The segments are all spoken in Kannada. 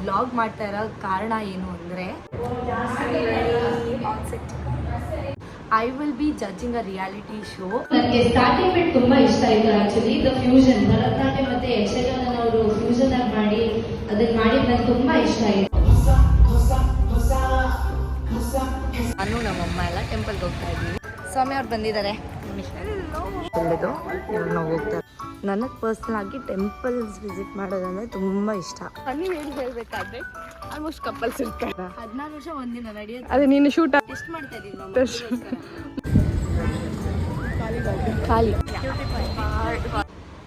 ವ್ಲಾಗ್ ಮಾಡ್ತಾ ಇರೋ ಕಾರಣ ಏನು ಅಂದರೆ I will be judging a reality show. ನನಗೆ ಸ್ಟಾರ್ಟಿಂಗ್ ಬಿಟ್ ತುಂಬಾ ಇಷ್ಟ ಆಯಿತು. ಆಕ್ಚುಲಿ ದ ಫ್ಯೂಷನ್ ಭರತನಾಟ್ಯ ಮತ್ತೆ ಯಕ್ಷಗಾನ ಅವರು ಫ್ಯೂಷನ್ ಆಗಿ ಮಾಡಿ ಅದನ್ನ ಮಾಡಿದ್ ನಂಗೆ ತುಂಬಾ ಇಷ್ಟ ಆಯಿತು. ನಾನು ನಮ್ಮಮ್ಮ ಎಲ್ಲ ಟೆಂಪಲ್ಗೆ ಹೋಗ್ತಾ ಇದ್ದೀವಿ. ಸ್ವಾಮಿ ಅವ್ರು ಬಂದಿದ್ದಾರೆ. ನಾವು ಹೋಗ್ತಾ ನನಗೆ ಪರ್ಸ್ನಲ್ ಆಗಿ ಟೆಂಪಲ್ಸ್ ವಿಸಿಟ್ ಮಾಡೋದಂದ್ರೆ ತುಂಬ ಇಷ್ಟ. ನೀವು ಏನು ಹೇಳಬೇಕಾದ್ರೆ ಆಲ್ಮೋಸ್ಟ್ ಕಪಲ್ಸ್ ಇರ್ತಾರೆ. 16 ವರ್ಷ ಒಂದಿನ ನಡೆಯೋದು. ಅದೇ ನೀನು ಶೂಟ್ ಟೆಸ್ಟ್ ಮಾಡ್ತಾ ಇದ್ದೀವಿ ಖಾಲಿ.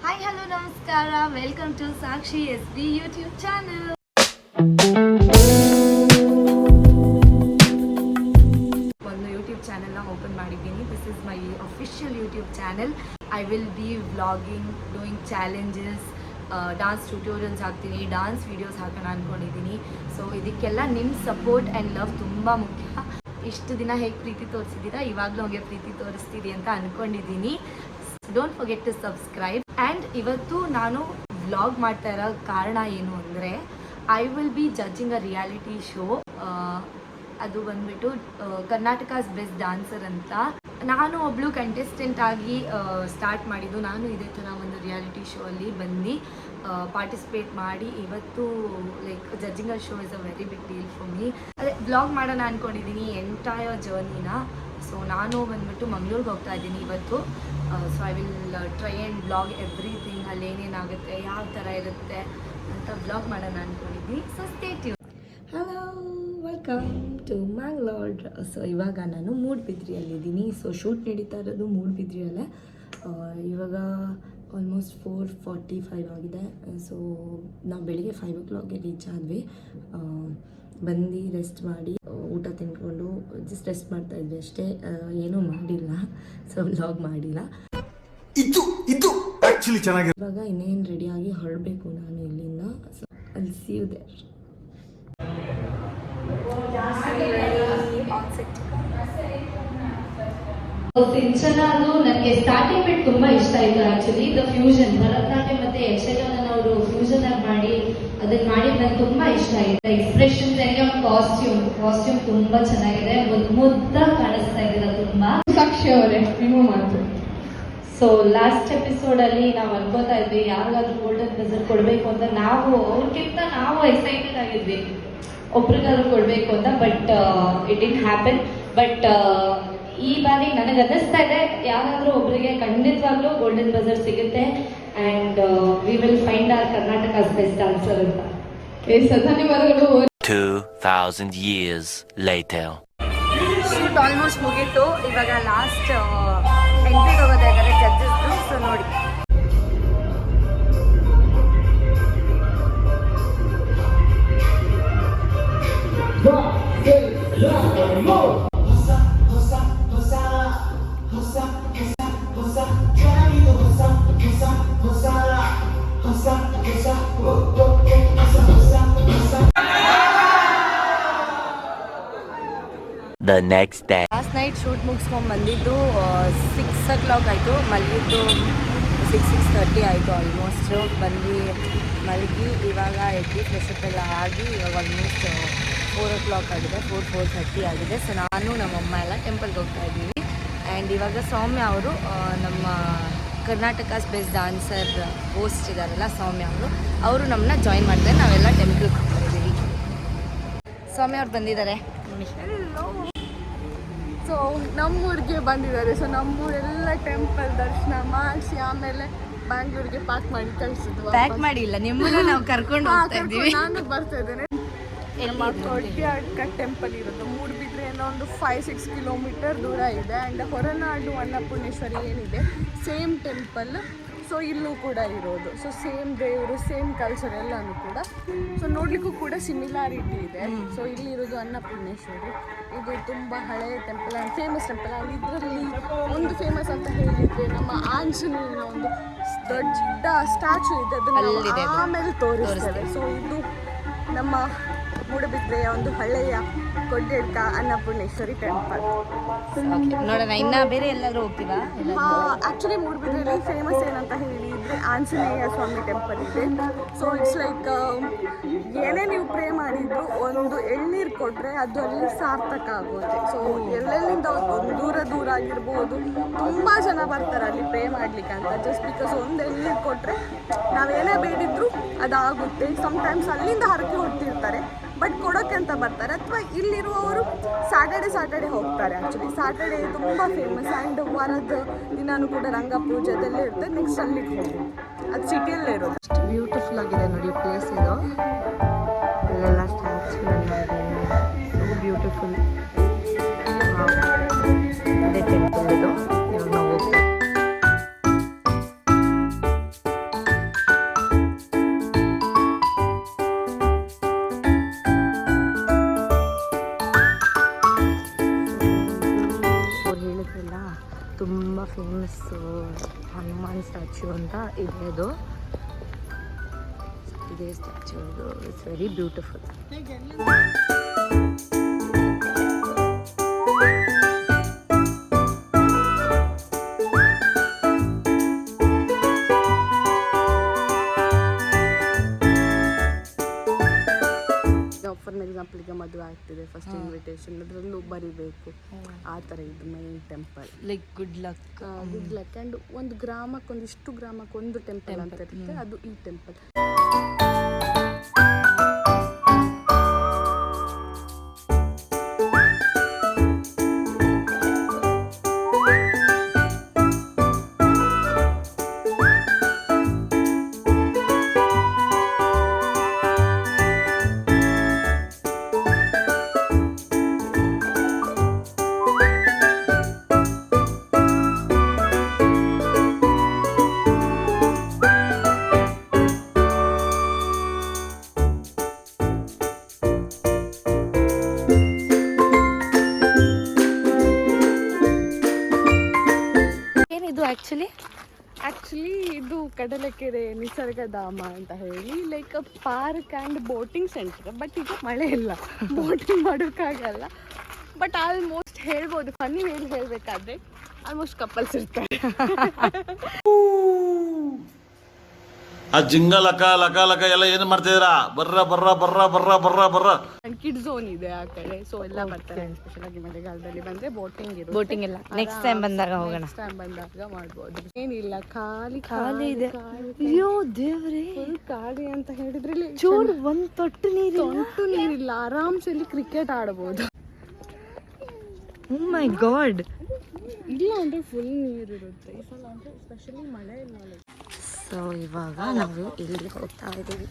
ಹಾಯ್ ಹಲೋ ನಮಸ್ಕಾರ, welcome to Sakshi SB YouTube channel. ಒಂದು ಯೂಟ್ಯೂಬ್ ಚಾನಲ್ನ ಓಪನ್ ಮಾಡಿದ್ದೀನಿ. This is my official YouTube channel. I will be vlogging, doing challenges, dance tutorials ಹಾಕ್ತೀನಿ, ಡಾನ್ಸ್ ವೀಡಿಯೋಸ್ ಹಾಕೋಣ ಅಂದ್ಕೊಂಡಿದ್ದೀನಿ. ಸೊ ಇದಕ್ಕೆಲ್ಲ ನಿಮ್ಮ ಸಪೋರ್ಟ್ ಆ್ಯಂಡ್ ಲವ್ ತುಂಬ ಮುಖ್ಯ. ಇಷ್ಟು ದಿನ ಹೇಗೆ ಪ್ರೀತಿ ತೋರಿಸಿದ್ದೀರಾ, ಇವಾಗಲೂ ಹಾಗೆ ಪ್ರೀತಿ ತೋರಿಸ್ತೀರಿ ಅಂತ ಅಂದ್ಕೊಂಡಿದ್ದೀನಿ. Don't forget to subscribe. And ಇವತ್ತು ನಾನು ವ್ಲಾಗ್ ಮಾಡ್ತಾ ಇರೋ ಕಾರಣ ಏನು ಅಂದರೆ I will be judging a reality show. ಅದು ಬಂದ್ಬಿಟ್ಟು ಕರ್ನಾಟಕಾಸ್ ಬೆಸ್ಟ್ ಡ್ಯಾನ್ಸರ್ ಅಂತ. ನಾನು ಒಬ್ಳು ಕಂಟೆಸ್ಟೆಂಟ್ ಆಗಿ ಸ್ಟಾರ್ಟ್ ಮಾಡಿದ್ದು. ನಾನು ಇದೇ ಥರ ಒಂದು ರಿಯಾಲಿಟಿ ಶೋ ಅಲ್ಲಿ ಬಂದು ಪಾರ್ಟಿಸಿಪೇಟ್ ಮಾಡಿ ಇವತ್ತು like judging a show is a very big deal for me. ಅದೇ ಬ್ಲಾಗ್ ಮಾಡೋಣ ಅಂದ್ಕೊಂಡಿದ್ದೀನಿ ಎಂಟೈರ್ ಜರ್ನಿನ. ಸೊ ನಾನು ಬಂದ್ಬಿಟ್ಟು ಮಂಗ್ಳೂರಿಗೆ ಹೋಗ್ತಾ ಇದ್ದೀನಿ ಇವತ್ತು. So I will try and blog everything. ಅಲ್ಲಿ ಏನೇನಾಗುತ್ತೆ, ಯಾವ ಥರ ಇರುತ್ತೆ ಅಂತ ಬ್ಲಾಗ್ ಮಾಡೋಣ ಅಂದ್ಕೊಂಡಿದ್ದೀನಿ. So stay tune. Hello, welcome to Mangalore. So ಇವಾಗ ನಾನು ಮೂಡ್ಬಿದ್ರಿಯಲ್ಲಿದ್ದೀನಿ. ಸೊ ಶೂಟ್ ನಡೀತಾ ಇರೋದು ಮೂಡ್ಬಿದ್ರಿಯಲ್ಲೇ. ಇವಾಗ ಆಲ್ಮೋಸ್ಟ್ 4:45 ಆಗಿದೆ. ಸೊ ನಾವು ಬೆಳಿಗ್ಗೆ 5 o'clockಗೆ ರೀಚ್ ಆದ್ವಿ. ಬಂದು ರೆಸ್ಟ್ ಮಾಡಿ ಊಟ ತಿನ್ಕೊಂಡು ಜಸ್ಟ್ ರೆಸ್ಟ್ ಮಾಡ್ತಾಯಿದ್ವಿ ಅಷ್ಟೇ. ಏನೂ ಮಾಡಿಲ್ಲ, ಸೊ ವ್ಲಾಗ್ ಮಾಡಿಲ್ಲ. ಇವಾಗ ಇನ್ನೇನು ರೆಡಿಯಾಗಿ ಹೊರಡಬೇಕು ನಾನು ಇಲ್ಲಿಂದ. ಸೊ ಅಲ್ಲಿ ಸಿ ಯು ದೇರ್. ಸಿಂಚನ ಅದು ನನಗೆ ಸ್ಟಾರ್ಟಿಂಗ್ ಬಿಟ್ ತುಂಬಾ ಇಷ್ಟ ಆಯಿತು. ಆಕ್ಚುಲಿ ದ ಫ್ಯೂಷನ್ ಭರತನಾಟ್ಯ ಮತ್ತೆ ಯಕ್ಷಗಾನ ಅವರು ಫ್ಯೂಷನ್ ಆಗಿ ಮಾಡಿ ಅದನ್ನ ಮಾಡಿದ್ ನಂಗೆ ತುಂಬಾ ಇಷ್ಟ ಆಯಿತು. ಎಕ್ಸ್ಪ್ರೆಷನ್ಸ್ ಹೆಂಗೆ, ಒಂದು ಕಾಸ್ಟ್ಯೂಮ್ ತುಂಬಾ ಚೆನ್ನಾಗಿದೆ. ಮುದ್ದ ಕಾಣಿಸ್ತಾ ಇದ್ದೀರಾ ತುಂಬಾ. ಸಾಕ್ಷಿ ಅವರೇ ರಿಮೂವ್ ಮಾಡ್ತೀವಿ. ಸೊ ಲಾಸ್ಟ್ ಎಪಿಸೋಡ್ ಅಲ್ಲಿ ನಾವು ಅನ್ಕೋತಾ ಇದ್ವಿ ಯಾರಿಗಾದ್ರೂ ಗೋಲ್ಡನ್ ಬಜರ್ ಕೊಡ್ಬೇಕು ಅಂತ. ನಾವು ಅವ್ರಿಗಿಂತ ನಾವು ಎಕ್ಸೈಟೆಡ್ ಆಗಿದ್ವಿ ಒಬ್ರಿಗಾದ್ರೂ ಕೊಡ್ಬೇಕು ಅಂತ. But it did happen. But ಈ ಬಾರಿ ನನಗೆ ಅನ್ನಿಸ್ತಾ ಇದೆ ಯಾರಾದ್ರೂ ಒಬ್ಬರಿಗೆ ಖಂಡಿತವಾಗ್ಲೂ ಗೋಲ್ಡನ್ ಬಜರ್ ಸಿಗುತ್ತೆ. And we will find our Karnataka's best dancer ಅಂತ. ಧನ್ಯವಾದಗಳು. 2000 years later. ಶೂಟ್ ಆಲ್ಮೋಸ್ಟ್ ಮುಗೀತು. ಇವಾಗ ಲಾಸ್ಟ್ ಎಂಟ್ರಿಗೆ ಹೋಗೋದಾ ಇದ್ದಾರೆ ಜಡ್ಜಸ್ದು. ಸೊ ನೋಡಿ, The next day. Last night shoot ಮುಗಿಸ್ಕೊಂಡು ಬಂದಿದ್ದು 6 o'clock ಆಯಿತು. ಮಲಗಿದ್ದು 6:30 ಆಯಿತು ಆಲ್ಮೋಸ್ಟ್. ಬಂದು ಮಲಗಿ ಇವಾಗ ಎದ್ದು ಫ್ರೆಶಪ್ ಎಲ್ಲ ಆಗಿ ಇವಾಗ ಆಲ್ಮೋಸ್ಟ್ 4 o'clock ಆಗಿದೆ. 4:30 ಆಗಿದೆ. ಸೊ ನಾನು ನಮ್ಮಮ್ಮ ಎಲ್ಲ ಟೆಂಪಲ್ಗೆ ಹೋಗ್ತಾ ಇದ್ದೀವಿ. ಆ್ಯಂಡ್ ಇವಾಗ ಸೌಮ್ಯ ಅವರು, ನಮ್ಮ ಕರ್ನಾಟಕಾಸ್ ಬೆಸ್ಟ್ ಡಾನ್ಸರ್ ಹೋಸ್ಟ್ ಇದ್ದಾರಲ್ಲ ಸೌಮ್ಯ ಅವರು ನಮ್ಮನ್ನ ಜಾಯಿನ್ ಮಾಡ್ತಾರೆ. ನಾವೆಲ್ಲ ಟೆಂಪಲ್ಗೆ ಹೋಗ್ತಾ ಇದ್ದೀವಿ. ಸೌಮ್ಯ ಅವ್ರು ಬಂದಿದ್ದಾರೆ. ಸೊ ನಮ್ಮೂರಿಗೆ ಬಂದಿದ್ದಾರೆ. ಸೊ ನಮ್ಮೂರೆಲ್ಲ ಟೆಂಪಲ್ ದರ್ಶನ ಮಾಡಿಸಿ ಆಮೇಲೆ ಬ್ಯಾಂಗ್ಳೂರಿಗೆ ಪ್ಯಾಕ್ ಮಾಡಿ ಕಳಿಸಿದ್ವಿ. ಪ್ಯಾಕ್ ಮಾಡಿಲ್ಲ, ನಿಮ್ಮನ್ನ ನಾವು ಕರ್ಕೊಂಡು ಹೋಗ್ತಾ ಇದ್ದೀವಿ. ನಾನು ಬರ್ತಾ ಇದ್ದೇನೆ. ನಮ್ಮ ಕೊಟ್ಯಾಡ್ಕ ಟೆಂಪಲ್ ಇರೋದು ಮೂಡುಬಿದ್ರೆಯಿಂದ ಒಂದು 5-6 ಕಿಲೋಮೀಟರ್ ದೂರ ಇದೆ. ಆ್ಯಂಡ್ ಹೊರನಾಡು ಅನ್ನಪೂರ್ಣೇಶ್ವರಿ ಏನಿದೆ ಸೇಮ್ ಟೆಂಪಲ್. ಸೊ ಇಲ್ಲೂ ಕೂಡ ಇರೋದು. ಸೊ ಸೇಮ್ ದೇವರು, ಸೇಮ್ ಕಲ್ಚರ್ ಎಲ್ಲನೂ ಕೂಡ. ಸೊ ನೋಡಲಿಕ್ಕೂ ಕೂಡ ಸಿಮಿಲಾರಿಟಿ ಇದೆ. ಸೊ ಇಲ್ಲಿರೋದು ಅನ್ನಪೂರ್ಣೇಶ್ವರಿ. ಇದು ತುಂಬ ಹಳೆಯ temple and famous temple. And ಇದರಲ್ಲಿ ಒಂದು ಫೇಮಸ್ ಅಂತ ಹೇಳಿದರೆ ನಮ್ಮ ಆಂಜನೇಯನ ಒಂದು ದೊಡ್ಡ ಸ್ಟ್ಯಾಚು ಇದೆ. ಅದನ್ನು ಆಮೇಲೆ ತೋರಿಸ್ತೇವೆ. ಸೊ ಇದು ನಮ್ಮ ಮೂಡುಬಿದ್ರೆಯ ಒಂದು ಹಳೆಯ ಕೊಡ್ಯಡ್ಕ ಅನ್ನಪೂರ್ಣೇಶ್ವರಿ ಟೆಂಪಲ್. ನೋಡೋಣ ಇನ್ನ ಬೇರೆ ಎಲ್ಲಾದ್ರೂ ಹೋಗ್ತೀವಾ? ಆ್ಯಕ್ಚುಲಿ ಮೂಡುಬಿದ್ರೆಯಲ್ಲಿ ಫೇಮಸ್ ಏನಂತ ಹೇಳಿದರೆ ಆಂಜನೇಯ ಸ್ವಾಮಿ ಟೆಂಪಲ್ ಇದೆ. ಸೊ ಇಟ್ಸ್ ಲೈಕ್ ಏನೇ ನೀವು ಪ್ರೇ ಮಾಡಿದ್ರು ಒಂದು ಎಳ್ನೀರು ಕೊಟ್ಟರೆ ಅದು ಅಲ್ಲಿ ಸಾರ್ಥಕ ಆಗುತ್ತೆ. ಸೊ ಎಲ್ಲೆಲ್ಲಿಂದ ದೂರ ಆಗಿರ್ಬೋದು ತುಂಬ ಜನ ಬರ್ತಾರೆ ಅಲ್ಲಿ ಪ್ರೇ ಮಾಡಲಿಕ್ಕೆ ಅಂತ. ಜಸ್ಟ್ ಬಿಕಾಸ್ ಒಂದು ಎಳ್ನೀರು ಕೊಟ್ಟರೆ ನಾವೇನೇ ಬೇಡಿದ್ರು ಅದಾಗುತ್ತೆ. ಸಮ್ಟೈಮ್ಸ್ ಅಲ್ಲಿಂದ ಹರಕೆ ಹೊಡ್ತಿರ್ತಾರೆ, ಬಟ್ ಕೊಡೋಕ್ಕೆ ಅಂತ ಬರ್ತಾರೆ. ಅಥವಾ ಇಲ್ಲಿರುವವರು ಸ್ಯಾಟರ್ಡೆ ಹೋಗ್ತಾರೆ. ಆ್ಯಕ್ಚುಲಿ ಸ್ಯಾಟರ್ಡೆ ತುಂಬ ಫೇಮಸ್. ಆ್ಯಂಡ್ ವಾರದ ದಿನಾನು ಕೂಡ ರಂಗ ಪೂಜೆ ಅದೆಲ್ಲ ಇರುತ್ತೆ. ನೆಕ್ಸ್ಟ್ ಅಲ್ಲಿಗೆ ಹೋಗಿ ಅದು ಸಿಟಿಯಲ್ಲೇ ಇರೋದು. ಅಷ್ಟು ಬ್ಯೂಟಿಫುಲ್ ಆಗಿದೆ ನೋಡಿ ಪ್ಲೇಸ್ ಇದು. ಅಲ್ಲೆಲ್ಲ ಸ್ಟ್ಯಾಚ್ಯೂ ಎಲ್ಲ ಇದೆ, ಸೊ ಬ್ಯೂಟಿಫುಲ್. ಅದೇ ಟೆಂಪಲ್ ಇದು. ಇವಾಗ ನಾವು ಹೋಗ್ತೀವಿ. ತುಂಬ ಫೇಮಸ್ಸು ಹನುಮಾನ್ ಸ್ಟ್ಯಾಚ್ಯೂ ಅಂತ ಇದೆ ಅದು. ಇದೇ ಸ್ಟ್ಯಾಚ್ಯೂ ಇದು. It's very beautiful. For example ಈಗ ಮದುವೆ ಆಗ್ತಿದೆ, ಫಸ್ಟ್ ಇನ್ವಿಟೇಷನ್ ಅದರಲ್ಲೂ ಬರಿಬೇಕು. ಆ ಥರ ಇದು main temple. Like good luck and ಒಂದು ಗ್ರಾಮಕ್ಕೆ ಇಷ್ಟು ಗ್ರಾಮಕ್ಕೆ ಒಂದು ಟೆಂಪಲ್ ಅಂತ ಇರುತ್ತೆ, ಅದು ಈ ಟೆಂಪಲ್. ಆ್ಯಕ್ಚುಲಿ ಇದು ಕಡಲಕೆರೆ ನಿಸರ್ಗಧಾಮ ಅಂತ ಹೇಳಿ like park and boating centre. But ಈಗ ಮಳೆ ಇಲ್ಲ, ಬೋಟಿಂಗ್ ಮಾಡೋಕ್ಕಾಗಲ್ಲ. ಬಟ್ ಆಲ್ಮೋಸ್ಟ್ ಹೇಳ್ಬೋದು, ಫನ್ನಿ ವೇಲಿ ಹೇಳಬೇಕಾದ್ರೆ ಆಲ್ಮೋಸ್ಟ್ ಕಪಲ್ಸ್ ಇರ್ತಾರೆ. ಆ ಜಿಂಗ ಲಕ ಲಕ ಲಕ ಎಲ್ಲ ಏನು ಮಾಡ್ತಿದ್ದೀರಾ? ಬರ್ರ ಬರ್ರ ಬರ್ರ ಬರ್ರ ಬರ್ರ ಬರ್ರ. ಕಿಡ್ ಝೋನ್ ಇದೆ ಆ ಕಡೆ, ಸೊ ಎಲ್ಲ ಬರ್ತಾರೆ. ಸ್ಪೆಷಲ್ ಆಗಿ ಮಳೆಗಾಲದಲ್ಲಿ ಬಂದ್ರೆ ಬೋಟಿಂಗ್ ಇರುತ್ತೆ. ಬೋಟಿಂಗ್ ಎಲ್ಲ ನೆಕ್ಸ್ಟ್ ಟೈಮ್ ಬಂದಾಗ ಹೋಗೋಣ. ನೆಕ್ಸ್ಟ್ ಟೈಮ್ ಬಂದಾಗ ಮಾಡ್ಬೋದು. ಏನಿಲ್ಲ, ಖಾಲಿ ಇದೆ. ಅಯ್ಯೋ ದೇವ್ರೇ, ಖಾಲಿ ಅಂತ ಹೇಳಿದ್ರೆ ಚೂರು ಒಂದ್ ತೊಟ್ಟು ನೀರಿಲ್ಲ. ಆರಾಮ್ಸೆ ಇಲ್ಲಿ ಕ್ರಿಕೆಟ್ ಆಡಬಹುದು. ಓ ಮೈ ಗಾಡ್. ಇಲ್ಲ ಅಂದ್ರೆ ಫುಲ್ ನೀರಿರುತ್ತೆ. ಈ ಸಲ ಅಂದ್ರೆ ಸ್ಪೆಷಲಿ ಮಳೆ ಇಲ್ಲ. ಸೊ ಇವಾಗ ನಾವು ಇಲ್ಲಿ ಹೋಗ್ತಾ ಇದ್ದೀವಿ.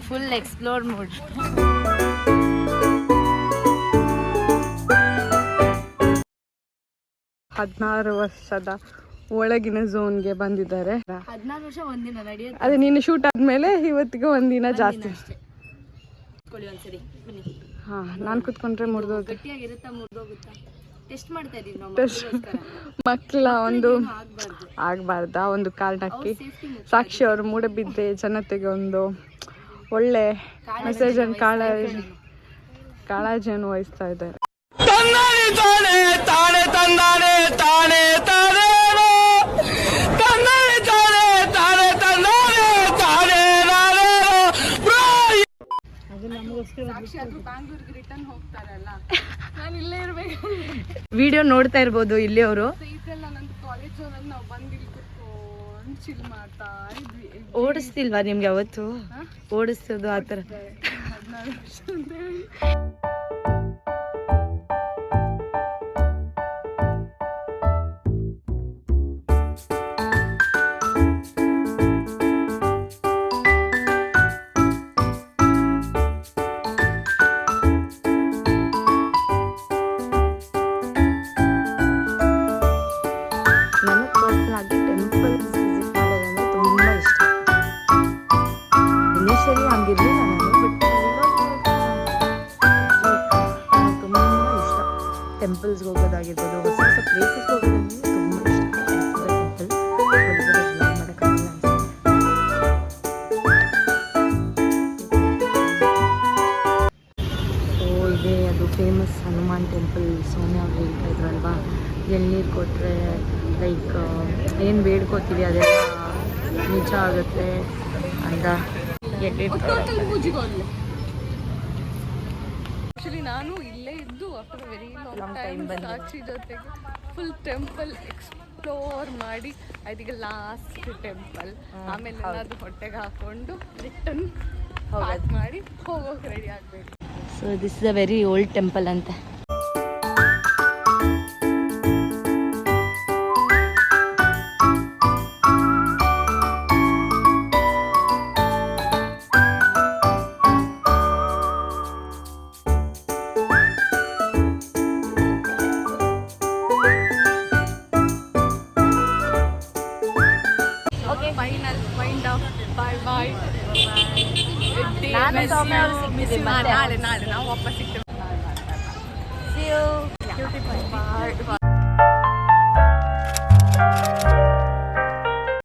Full explore mood. ಹದಿನಾರು ವರ್ಷದ ಒಳಗಿನ ಝೋನ್ಗೆ ಬಂದಿದ್ದಾರೆ. 16 ವರ್ಷ ಒಂದಿನ ನಡೆಯುತ್ತೆ. ಅದೇ ನೀನು ಶೂಟ್ ಆದ್ಮೇಲೆ ಇವತ್ತಿಗೆ ಒಂದಿನ ಜಾಸ್ತಿ. ಹಾ, ನಾನು ಕುತ್ಕೊಂಡ್ರೆ ಮುರಿದೋಗುತ್ತೆ. ಗಟ್ಟಿಯಾಗಿರುತ್ತಾ ಮುರಿದೋಗುತ್ತಾ? ಟೆಸ್ಟ್ ಮಾಡ್ತಾ ಇದೀವಿ ನಾವು. ಮಕ್ಕಳ ಒಂದು ಆಗಬಾರ್ದ ಒಂದು ಕಾರಣಕ್ಕೆ ಸಾಕ್ಷಿ ಅವರು ಮೂಡಬಿದ್ರೆ ಜನತೆಗೆ ಒಂದು ಒಳ್ಳೆ ಮೆಸೇಜ್ ಅನ್ನು ಕಾಳಜಿಯನ್ನು ವಹಿಸ್ತಾ ಇದ್ದಾರೆ. ವಿಡಿಯೋ ನೋಡ್ತಾ ಇರ್ಬೋದು ಇಲ್ಲಿ ಅವರು. ಓಡಿಸ್ತಿಲ್ವಾ ನಿಮ್ಗೆ ಅವತ್ತು? ಓಡಿಸ್ತೋದು ಆ ಥರ. ಹೋಗೋದು, ಹೊಸ ಹೊಸ ಪ್ಲೇಸಸ್ ಹೋಗೋದು ಅಂದರೆ ತುಂಬ ಇಷ್ಟ. ಟೆಂಪಲ್ ಒಳಗಡೆ ಬ್ಲಾಗ್ ಮಾಡೋಕ್ಕಾಗಲ್ಲ ಅನ್ಸುತ್ತೆ. ಸೊ ಇದೇ ಅದು ಫೇಮಸ್ ಹನುಮಾನ್ ಟೆಂಪಲ್. ಸೌಮ್ಯ ಅವ್ರು ಹೇಳ್ತಾ ಇದ್ರಲ್ವಾ, ಎಳ್ನೀರು ಕೊಟ್ಟರೆ ಲೈಕ್ ಏನು ಬೇಡ್ಕೋತೀವಿ ಅದೆಲ್ಲ ನಿಜ ಆಗುತ್ತೆ ಅಂತ ಆ್ಯಕ್ಚುಲಿ ನಾನು ಇಲ್ಲೇ ಇದ್ದು ಆಫ್ಟರ್ ವೆರಿ ಲಾಂಗ್ ಟೈಮ್ ಸಾಕ್ಷಿ ಜೊತೆಗೆ ಫುಲ್ ಟೆಂಪಲ್ ಎಕ್ಸ್ಪ್ಲೋರ್ ಮಾಡಿ ಐದಿಗೆ ಲಾಸ್ಟ್ ಟೆಂಪಲ್, ಆಮೇಲೆ ಅದು ಹೊಟ್ಟೆಗೆ ಹಾಕೊಂಡು ರಿಟರ್ನ್ ಮಾಡಿ ಹೋಗೋಕೆ ರೆಡಿ ಆಗಬೇಕು. So this is a very old temple ಅಂತೆ. Final wind up. Bye bye. ನಾನು ಸೌಮ್ಯ ಅವ್ರು ಸಿಗ್ತೀವಿ ಮತ್ತೆ. ನಾಳೆ ನಾವು ವಾಪಸ್ ಸಿಗ್ತೇವೆ. See you.